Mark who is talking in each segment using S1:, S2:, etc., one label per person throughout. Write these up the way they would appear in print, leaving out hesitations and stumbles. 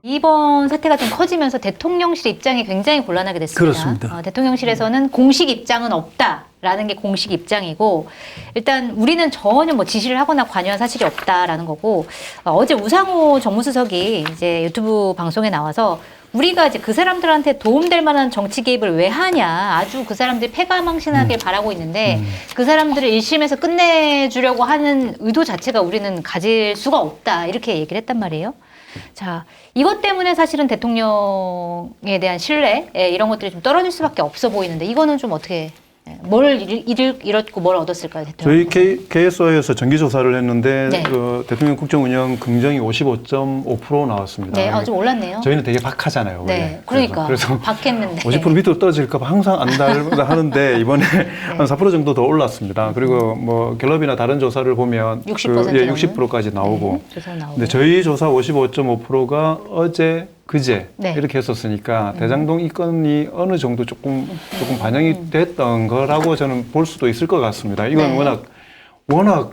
S1: 이번 사태가 좀 커지면서 대통령실 입장이 굉장히 곤란하게 됐습니다.
S2: 그렇습니다.
S1: 대통령실에서는 공식 입장은 없다라는 게 공식 입장이고, 일단 우리는 전혀 뭐 지시를 하거나 관여한 사실이 없다라는 거고, 어제 우상호 정무수석이 이제 유튜브 방송에 나와서 우리가 이제 그 사람들한테 도움될 만한 정치 개입을 왜 하냐, 아주 그 사람들이 패가망신하게 바라고 있는데 그 사람들을 1심에서 끝내주려고 하는 의도 자체가 우리는 가질 수가 없다, 이렇게 얘기를 했단 말이에요. 자, 이것 때문에 사실은 대통령에 대한 신뢰, 이런 것들이 좀 떨어질 수밖에 없어 보이는데, 이거는 좀 어떻게, 뭘 잃었고 뭘 얻었을까요, 대통령?
S2: 저희 KSO에서 정기조사를 했는데
S1: 네.
S2: 그 대통령 국정운영 긍정이 55.5% 나왔습니다.
S1: 네, 좀 올랐네요.
S2: 저희는 되게 박하잖아요. 원래.
S1: 네, 그러니까
S2: 그래서
S1: 박했는데
S2: 50% 밑으로 떨어질까 봐 항상 안달다 하는데 이번에 한 4% 정도 더 올랐습니다. 그리고 뭐 갤럽이나 다른 조사를 보면
S1: 60%
S2: 60%까지 나오고.
S1: 조사 나오고.
S2: 근데 저희 조사 55.5%가 어제 그제
S1: 네.
S2: 이렇게 했었으니까 대장동 이 건이 어느 정도 조금 반영이 됐던 거라고 저는 볼 수도 있을 것 같습니다. 이건
S1: 네.
S2: 워낙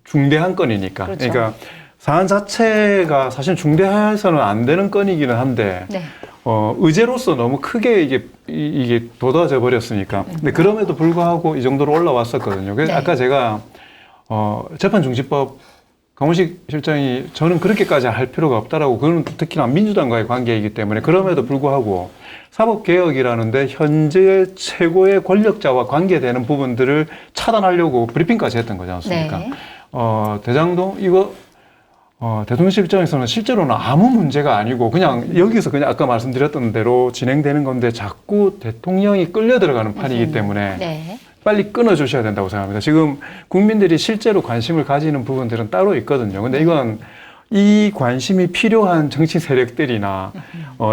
S2: 중대한 건이니까.
S1: 그렇죠.
S2: 그러니까 사안 자체가 사실 중대해서는 안 되는 건이기는 한데
S1: 네.
S2: 의제로서 너무 크게 이게 돋아져 버렸으니까. 근데 그럼에도 불구하고 이 정도로 올라왔었거든요. 그래서
S1: 네.
S2: 아까 제가 재판중지법 강훈식 실장이 저는 그렇게까지 할 필요가 없다라고, 그건 특히나 민주당과의 관계이기 때문에, 그럼에도 불구하고 사법개혁이라는데 현재 최고의 권력자와 관계되는 부분들을 차단하려고 브리핑까지 했던 거지 않습니까?
S1: 네.
S2: 대장동 이거 대통령실 입장에서는 실제로는 아무 문제가 아니고 그냥 여기서 그냥 아까 말씀드렸던 대로 진행되는 건데 자꾸 대통령이 끌려 들어가는 판이기 때문에
S1: 네.
S2: 빨리 끊어주셔야 된다고 생각합니다. 지금 국민들이 실제로 관심을 가지는 부분들은 따로 있거든요. 근데 이건 이 관심이 필요한 정치 세력들이나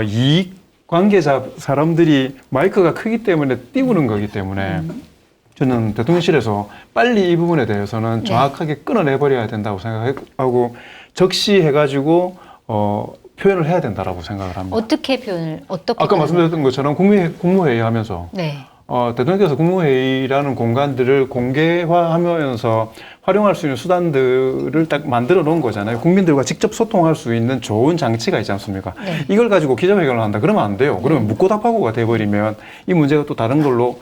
S2: 이익 관계자 사람들이 마이크가 크기 때문에 띄우는 거기 때문에 저는 대통령실에서 빨리 이 부분에 대해서는 정확하게 끊어내버려야 된다고 생각하고 적시해가지고 표현을 해야 된다라고 생각을 합니다.
S1: 어떻게
S2: 아까 말씀드렸던 것처럼 국무회의 하면서
S1: 네.
S2: 대통령께서 국무회의라는 공간들을 공개화하면서 활용할 수 있는 수단들을 딱 만들어 놓은 거잖아요. 국민들과 직접 소통할 수 있는 좋은 장치가 있지 않습니까?
S1: 네.
S2: 이걸 가지고 기자회견을 한다. 그러면 안 돼요. 그러면 묻고 답하고가 돼버리면 이 문제가 또 다른 걸로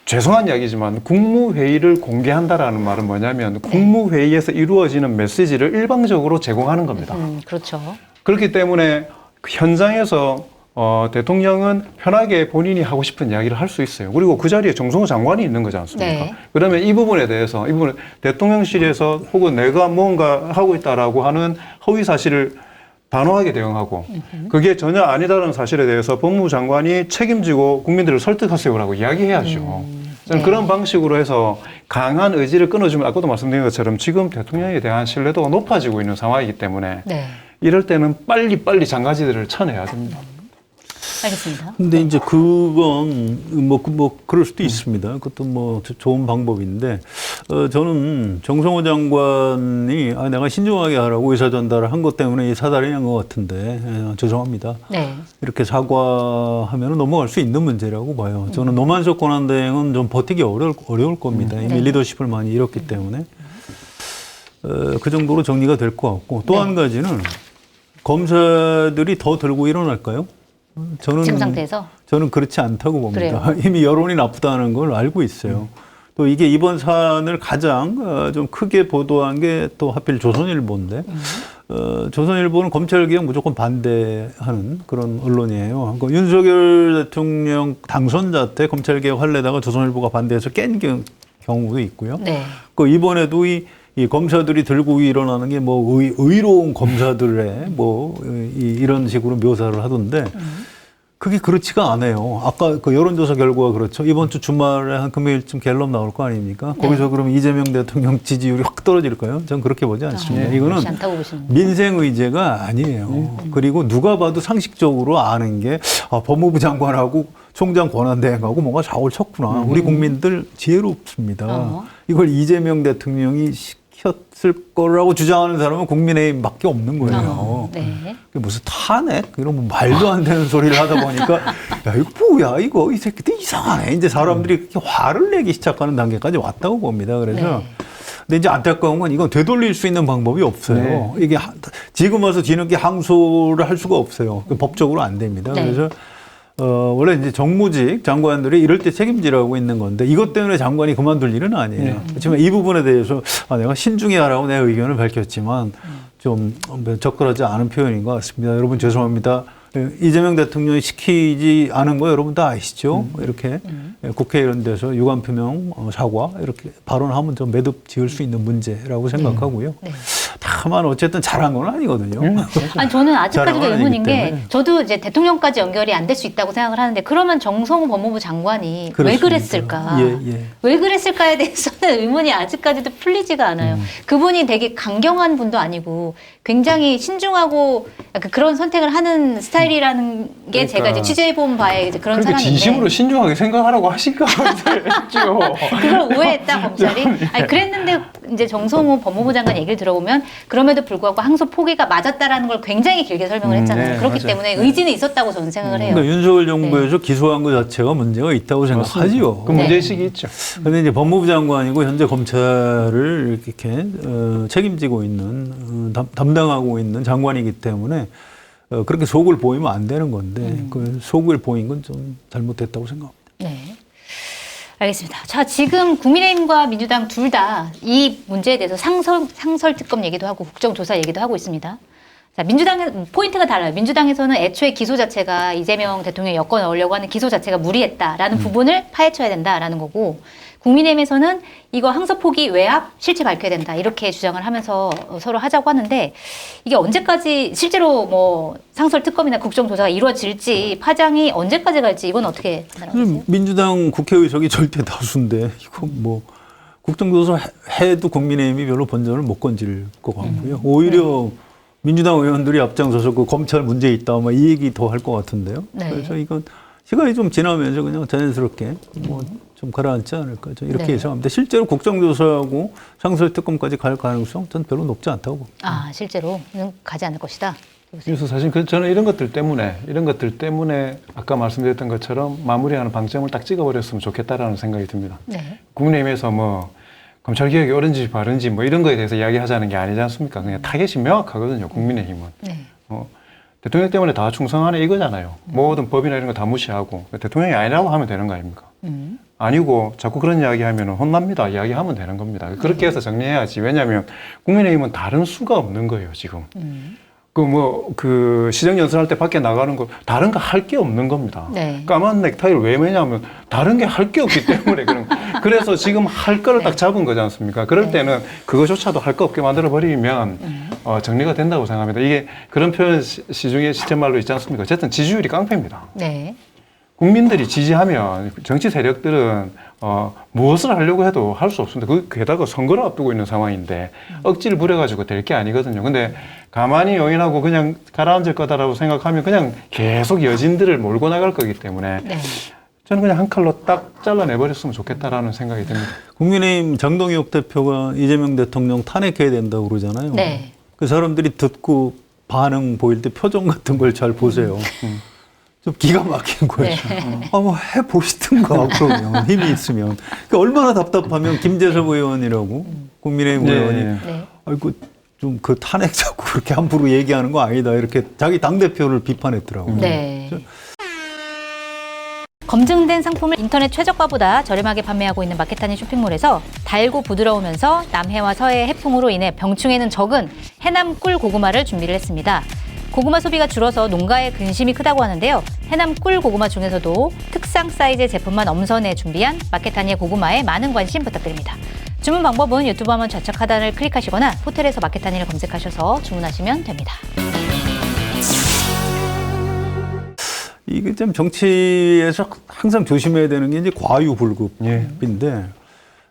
S2: 죄송한 이야기지만 국무회의를 공개한다라는 말은 뭐냐면 국무회의에서 이루어지는 메시지를 일방적으로 제공하는 겁니다.
S1: 그렇죠.
S2: 그렇기 때문에 현장에서 대통령은 편하게 본인이 하고 싶은 이야기를 할 수 있어요. 그리고 그 자리에 정성호 장관이 있는 거지 않습니까?
S1: 네.
S2: 그러면 이 부분에 대해서, 이 부분 대통령실에서 혹은 내가 뭔가 하고 있다라고 하는 허위 사실을 단호하게 대응하고 그게 전혀 아니다라는 사실에 대해서 법무부 장관이 책임지고 국민들을 설득하세요라고 이야기해야죠. 저는 그런 방식으로 해서 강한 의지를 끊어주면 아까도 말씀드린 것처럼 지금 대통령에 대한 신뢰도가 높아지고 있는 상황이기 때문에 이럴 때는 빨리 장가지들을 쳐내야 됩니다.
S1: 알겠습니다.
S3: 근데 이제 그건 뭐 그럴 수도 있습니다. 그것도 뭐 좋은 방법인데 저는 정성호 장관이 내가 신중하게 하라고 의사 전달을 한 것 때문에 이 사달이 난 것 같은데 죄송합니다.
S1: 네.
S3: 이렇게 사과하면 넘어갈 수 있는 문제라고 봐요. 저는 노만석 권한대행은 좀 버티기 어려울 겁니다. 이미 리더십을 많이 잃었기 때문에 그 정도로 정리가 될 것 같고 또 한 가지는 검사들이 더 들고 일어날까요?
S1: 지금 상태에서?
S3: 저는 그렇지 않다고 봅니다.
S1: 그래요?
S3: 이미 여론이 나쁘다는 걸 알고 있어요. 또 이게 이번 사안을 가장 좀 크게 보도한 게 또 하필 조선일보인데 조선일보는 검찰개혁 무조건 반대하는 그런 언론이에요. 그러니까 윤석열 대통령 당선자 때 검찰개혁 하려다가 조선일보가 반대해서 깬 경우도 있고요.
S1: 네.
S3: 그 이번에도 이 검사들이 들고 일어나는 게 뭐 의로운 검사들의 뭐 이런 식으로 묘사를 하던데 그게 그렇지가 않아요. 아까 그 여론조사 결과가 그렇죠. 이번 주 주말에 한 금요일쯤 갤럽 나올 거 아닙니까? 거기서 그러면 이재명 대통령 지지율이 확 떨어질까요? 저는 그렇게 보지 않습니다. 이거는 민생 의제가 아니에요. 그리고 누가 봐도 상식적으로 아는 게 법무부 장관하고 총장 권한대행하고 뭔가 좌우를 쳤구나. 우리 국민들 지혜롭습니다. 이걸 이재명 대통령이 시켰을 거라고 주장하는 사람은 국민의힘밖에 없는 거예요.
S1: 네.
S3: 무슨 탄핵? 이런 뭐 말도 안 되는 소리를 하다 보니까 야 이거 뭐야 이거 이 새끼들 이상하네. 이제 사람들이 그렇게 화를 내기 시작하는 단계까지 왔다고 봅니다. 그래서 근데 이제 안타까운 건 이건 되돌릴 수 있는 방법이 없어요. 이게 지금 와서 뒤늦게 항소를 할 수가 없어요. 법적으로 안 됩니다.
S1: 네.
S3: 그래서 원래 이제 정무직 장관들이 이럴 때 책임지라고 있는 건데 이것 때문에 장관이 그만둘 일은 아니에요. 그렇지만 이 부분에 대해서 내가 신중히 하라고 내 의견을 밝혔지만 좀 적절하지 않은 표현인 것 같습니다. 여러분 죄송합니다. 이재명 대통령이 시키지 않은 거 여러분 다 아시죠? 이렇게 국회 이런 데서 유감 표명 사과 이렇게 발언하면 좀 매듭 지을 수 있는 문제라고 생각하고요.
S1: 네.
S3: 다만 어쨌든 잘한 건 아니거든요.
S1: 아니 저는 아직까지도
S3: 잘한 건
S1: 의문인
S3: 아니기
S1: 게
S3: 때문에.
S1: 저도 이제 대통령까지 연결이 안 될 수 있다고 생각을 하는데 그러면 정성호 법무부 장관이 왜
S3: 그렇습니다.
S1: 그랬을까?
S3: 예.
S1: 왜 그랬을까에 대해서는 의문이 아직까지도 풀리지가 않아요. 그분이 되게 강경한 분도 아니고 굉장히 신중하고 약간 그런 선택을 하는 스타일이라는 게 제가 이제
S2: 그러니까.
S1: 취재해본 바에 이제 그런
S2: 그렇게
S1: 사람인데
S2: 진심으로 신중하게 생각하라고 하신가 했죠.
S1: 그걸 오해했다 검찰이. 아니 그랬는데 이제 정성호 법무부 장관 얘기를 들어보면 그럼에도 불구하고 항소 포기가 맞았다라는 걸 굉장히 길게 설명을 했잖아요.
S2: 네,
S1: 그렇기
S2: 맞아요.
S1: 때문에 의지는 있었다고 저는 생각을 해요.
S3: 그러니까 윤석열 정부에서 기소한 것 자체가 문제가 있다고 생각하지요.
S2: 그 문제의식이 있죠.
S3: 근데 이제 법무부 장관이고 현재 검찰을 이렇게 책임지고 있는 담당하고 있는 장관이기 때문에 그렇게 속을 보이면 안 되는 건데 그 속을 보인 건 좀 잘못됐다고 생각합니다.
S1: 네. 알겠습니다. 자, 지금 국민의힘과 민주당 둘 다 이 문제에 대해서 상설 특검 얘기도 하고 국정조사 얘기도 하고 있습니다. 자, 민주당은 포인트가 달라요. 민주당에서는 애초에 기소 자체가 이재명 대통령 여권 넣으려고 하는 기소 자체가 무리했다라는 부분을 파헤쳐야 된다라는 거고, 국민의힘에서는 이거 항소 포기 외압 실체 밝혀야 된다 이렇게 주장을 하면서 서로 하자고 하는데, 이게 언제까지 실제로 뭐 상설 특검이나 국정조사가 이루어질지 파장이 언제까지 갈지 이건 어떻게 판단하세요?
S3: 민주당 국회의석이 절대 다수인데 이거 뭐 국정조사 해도 국민의힘이 별로 본전을 못 건질 것 같고요. 오히려 민주당 의원들이 앞장서서 그 검찰 문제 있다 막 이 얘기 더 할 것 같은데요.
S1: 네.
S3: 그래서 이건 시간이 좀 지나면서 그냥 자연스럽게 뭐 좀 가라앉지 않을까 이렇게
S1: 네.
S3: 예상합니다. 실제로 국정조사하고 상설특검까지 갈 가능성 전 별로 높지 않다고 봅니다.
S1: 아, 실제로는 가지 않을 것이다.
S2: 그래서 사실 저는 이런 것들 때문에 아까 말씀드렸던 것처럼 마무리하는 방점을 딱 찍어버렸으면 좋겠다라는 생각이 듭니다.
S1: 네.
S2: 국민의힘에서 뭐 검찰 개혁이 옳은지 바른지 뭐 이런 거에 대해서 이야기하자는 게 아니지 않습니까? 그냥 타겟이 명확하거든요. 국민의힘은.
S1: 네.
S2: 대통령 때문에 다 충성하네 이거잖아요. 모든 법이나 이런 거 다 무시하고 대통령이 아니라고 하면 되는 거 아닙니까? 아니고 자꾸 그런 이야기하면 혼납니다. 이야기하면 되는 겁니다. 그렇게 해서 정리해야지. 왜냐하면 국민의힘은 다른 수가 없는 거예요. 지금. 그 시정연설할 때 밖에 나가는 거 다른 거 할 게 없는 겁니다.
S1: 네.
S2: 까만 넥타이를 왜 매냐면 다른 게 할 게 없기 때문에 그런 거. 그래서 지금 할 거를 딱 잡은 거지 않습니까? 그럴 때는 그거조차도 할 거 없게 만들어 버리면 정리가 된다고 생각합니다. 이게 그런 표현 시중에 시쳇말로 있지 않습니까? 어쨌든 지지율이 깡패입니다.
S1: 네.
S2: 국민들이 지지하면 정치 세력들은 무엇을 하려고 해도 할 수 없습니다. 게다가 선거를 앞두고 있는 상황인데 억지를 부려가지고 될 게 아니거든요. 근데 가만히 용인하고 그냥 가라앉을 거다라고 생각하면 그냥 계속 여진들을 몰고 나갈 거기 때문에
S1: 네.
S2: 저는 그냥 한 칼로 딱 잘라내버렸으면 좋겠다라는 생각이 듭니다.
S3: 국민의힘 장동혁 대표가 이재명 대통령 탄핵해야 된다고 그러잖아요.
S1: 네.
S3: 그 사람들이 듣고 반응 보일 때 표정 같은 걸 잘 보세요. 좀 기가 막힌 거예요.
S1: 네.
S3: 뭐 해보시든가, 그러면. 힘이 있으면. 그러니까 얼마나 답답하면 김재섭 의원이라고, 국민의힘
S2: 네.
S3: 의원이,
S1: 네.
S3: 아이고, 좀 그 탄핵 자꾸 그렇게 함부로 얘기하는 거 아니다. 이렇게 자기 당대표를 비판했더라고요.
S1: 네. 검증된 상품을 인터넷 최저가보다 저렴하게 판매하고 있는 마케타니 쇼핑몰에서 달고 부드러우면서 남해와 서해의 해풍으로 인해 병충해는 적은 해남 꿀 고구마를 준비를 했습니다. 고구마 소비가 줄어서 농가의 근심이 크다고 하는데요. 해남 꿀 고구마 중에서도 특상 사이즈의 제품만 엄선해 준비한 마케타니의 고구마에 많은 관심 부탁드립니다. 주문 방법은 유튜브 화면 좌측 하단을 클릭하시거나 호텔에서 마케타니를 검색하셔서 주문하시면 됩니다.
S3: 이게 좀 정치에서 항상 조심해야 되는 게 이제 과유불급인데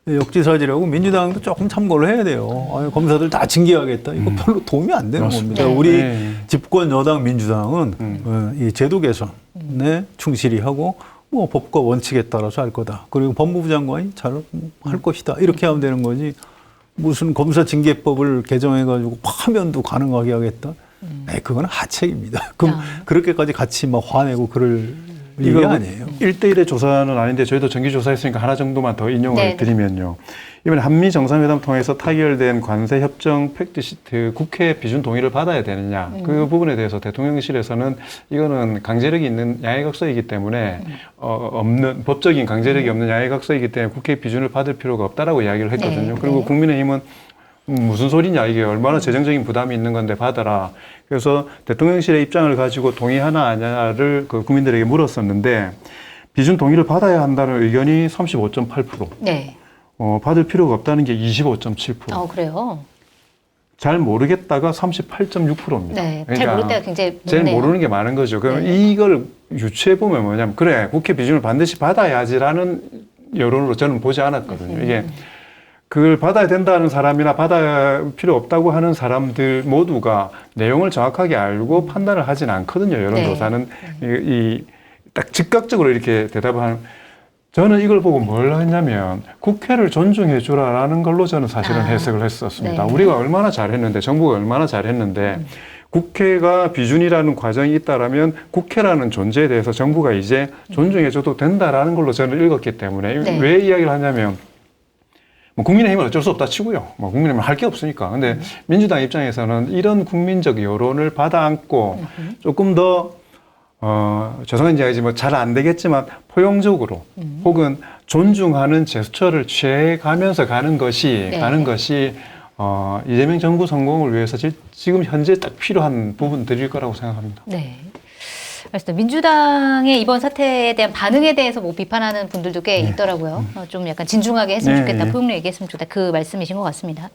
S3: 역지사지라고 민주당도 조금 참고를 해야 돼요. 검사들 다 징계하겠다. 이거 별로 도움이 안 되는
S2: 맞습니다.
S3: 겁니다.
S1: 네.
S3: 우리
S2: 네.
S3: 집권 여당 민주당은 이 제도 개선에 충실히 하고 뭐 법과 원칙에 따라서 할 거다. 그리고 법무부 장관이 잘 할 것이다. 이렇게 하면 되는 거지. 무슨 검사 징계법을 개정해가지고 파면도 가능하게 하겠다. 그건 하책입니다. 그럼 그렇게까지 같이 막 화내고 그럴 이게 아니에요.
S2: 1대1의 조사는 아닌데 저희도 정기 조사했으니까 하나 정도만 더 인용을
S1: 네.
S2: 드리면요. 이번에 한미 정상회담 통해서 타결된 관세 협정 팩트시트 국회 비준 동의를 받아야 되느냐 그 부분에 대해서 대통령실에서는 이거는 강제력이 있는 양해각서이기 때문에 없는 법적인 강제력이 없는 양해각서이기 때문에 국회 비준을 받을 필요가 없다라고 이야기를 했거든요.
S1: 네.
S2: 그리고
S1: 네.
S2: 국민의힘은 무슨 소리냐 이게 얼마나 재정적인 부담이 있는 건데 받아라. 그래서 대통령실의 입장을 가지고 동의하나 아냐를 그 국민들에게 물었었는데 비준 동의를 받아야 한다는 의견이 35.8%.
S1: 네.
S2: 받을 필요가 없다는 게 25.7%.
S1: 그래요.
S2: 잘 모르겠다가 38.6%입니다.
S1: 네. 잘 모를 때가 굉장히
S2: 제일
S1: 높네요.
S2: 모르는 게 많은 거죠. 그럼
S1: 네.
S2: 이걸 유추해보면 뭐냐면, 그래, 국회 비준을 반드시 받아야지라는 여론으로 저는 보지 않았거든요. 이게 그걸 받아야 된다는 사람이나 받을 필요 없다고 하는 사람들 모두가 내용을 정확하게 알고 판단을 하진 않거든요. 여론조사는. 딱 즉각적으로 이렇게 대답을 하는. 저는 이걸 보고 뭘 했냐면 국회를 존중해 주라라는 걸로 저는 사실은 해석을 했었습니다.
S1: 네.
S2: 우리가 얼마나 잘했는데, 정부가 얼마나 잘했는데 국회가 비준이라는 과정이 있다라면 국회라는 존재에 대해서 정부가 이제 존중해 줘도 된다라는 걸로 저는 읽었기 때문에
S1: 네.
S2: 왜 이야기를 하냐면 뭐 국민의힘은 어쩔 수 없다 치고요. 뭐 국민의힘은 할 게 없으니까. 근데 민주당 입장에서는 이런 국민적 여론을 받아 안고 조금 더 죄송한 이야기지 뭐 잘 안 되겠지만 포용적으로 혹은 존중하는 제스처를 취해가면서 가는 것이 이재명 정부 성공을 위해서 지금 현재 딱 필요한 부분들일 거라고 생각합니다.
S1: 네. 알겠습니다. 민주당의 이번 사태에 대한 반응에 대해서 뭐 비판하는 분들도 꽤 있더라고요. 좀 약간 진중하게 했으면
S2: 네,
S1: 좋겠다.
S2: 네.
S1: 포용력 얘기했으면 좋겠다. 그 말씀이신 것 같습니다.